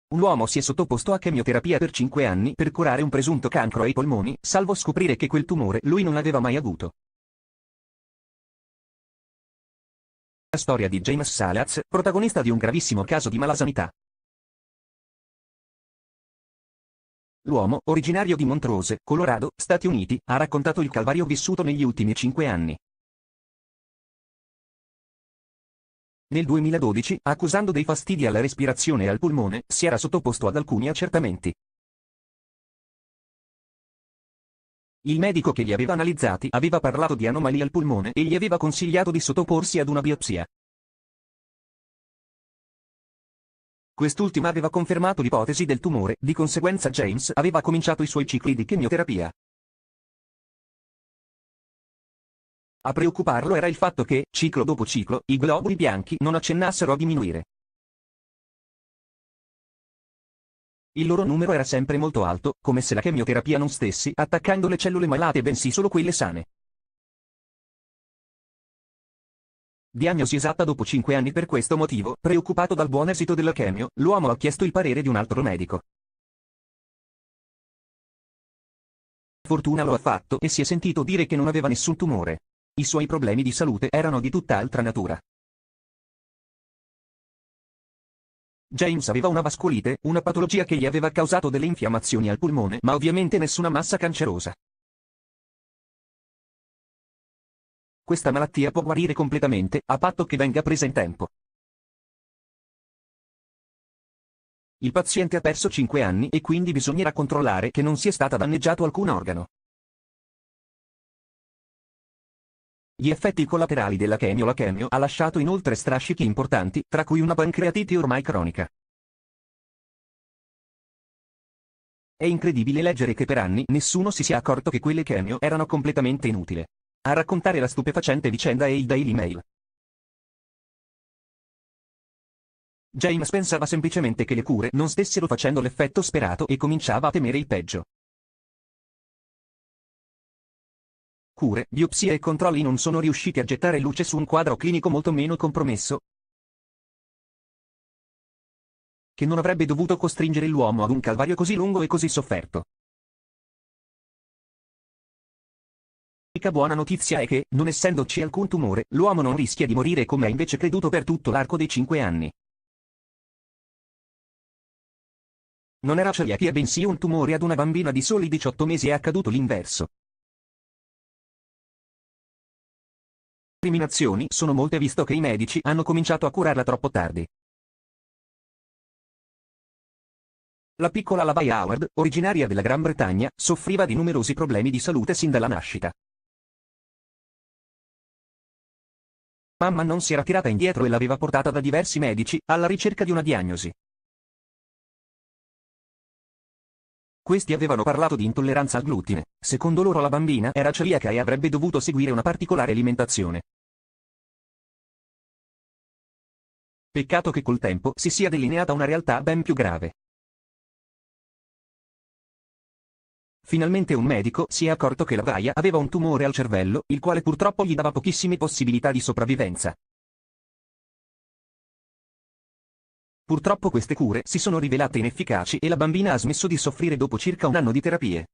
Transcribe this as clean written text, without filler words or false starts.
Un uomo si è sottoposto a chemioterapia per 5 anni per curare un presunto cancro ai polmoni, salvo scoprire che quel tumore lui non aveva mai avuto. La storia di James Salaz, protagonista di un gravissimo caso di malasanità. L'uomo, originario di Montrose, Colorado, Stati Uniti, ha raccontato il calvario vissuto negli ultimi 5 anni. Nel 2012, accusando dei fastidi alla respirazione e al polmone, si era sottoposto ad alcuni accertamenti. Il medico che li aveva analizzati aveva parlato di anomalie al polmone e gli aveva consigliato di sottoporsi ad una biopsia. Quest'ultima aveva confermato l'ipotesi del tumore, di conseguenza James aveva cominciato i suoi cicli di chemioterapia. A preoccuparlo era il fatto che, ciclo dopo ciclo, i globuli bianchi non accennassero a diminuire. Il loro numero era sempre molto alto, come se la chemioterapia non stesse attaccando le cellule malate bensì solo quelle sane. Diagnosi esatta dopo 5 anni. Per questo motivo, preoccupato dal buon esito della chemio, l'uomo ha chiesto il parere di un altro medico. Fortuna lo ha fatto e si è sentito dire che non aveva nessun tumore. I suoi problemi di salute erano di tutt'altra natura. James aveva una vascolite, una patologia che gli aveva causato delle infiammazioni al polmone, ma ovviamente nessuna massa cancerosa. Questa malattia può guarire completamente, a patto che venga presa in tempo. Il paziente ha perso 5 anni e quindi bisognerà controllare che non sia stata danneggiato alcun organo. Gli effetti collaterali della chemio. La chemio ha lasciato inoltre strascichi importanti, tra cui una pancreatite ormai cronica. È incredibile leggere che per anni nessuno si sia accorto che quelle chemio erano completamente inutili. A raccontare la stupefacente vicenda è il Daily Mail. James pensava semplicemente che le cure non stessero facendo l'effetto sperato e cominciava a temere il peggio. Cure, biopsie e controlli non sono riusciti a gettare luce su un quadro clinico molto meno compromesso, che non avrebbe dovuto costringere l'uomo ad un calvario così lungo e così sofferto. L'unica buona notizia è che, non essendoci alcun tumore, l'uomo non rischia di morire come ha invece creduto per tutto l'arco dei 5 anni. Non era celiachia bensì un tumore ad una bambina di soli 18 mesi. È accaduto l'inverso. Le recriminazioni sono molte visto che i medici hanno cominciato a curarla troppo tardi. La piccola Lavai Howard, originaria della Gran Bretagna, soffriva di numerosi problemi di salute sin dalla nascita. Mamma non si era tirata indietro e l'aveva portata da diversi medici, alla ricerca di una diagnosi. Questi avevano parlato di intolleranza al glutine. Secondo loro la bambina era celiaca e avrebbe dovuto seguire una particolare alimentazione. Peccato che col tempo si sia delineata una realtà ben più grave. Finalmente un medico si è accorto che la Vaia aveva un tumore al cervello, il quale purtroppo gli dava pochissime possibilità di sopravvivenza. Purtroppo queste cure si sono rivelate inefficaci e la bambina ha smesso di soffrire dopo circa un anno di terapie.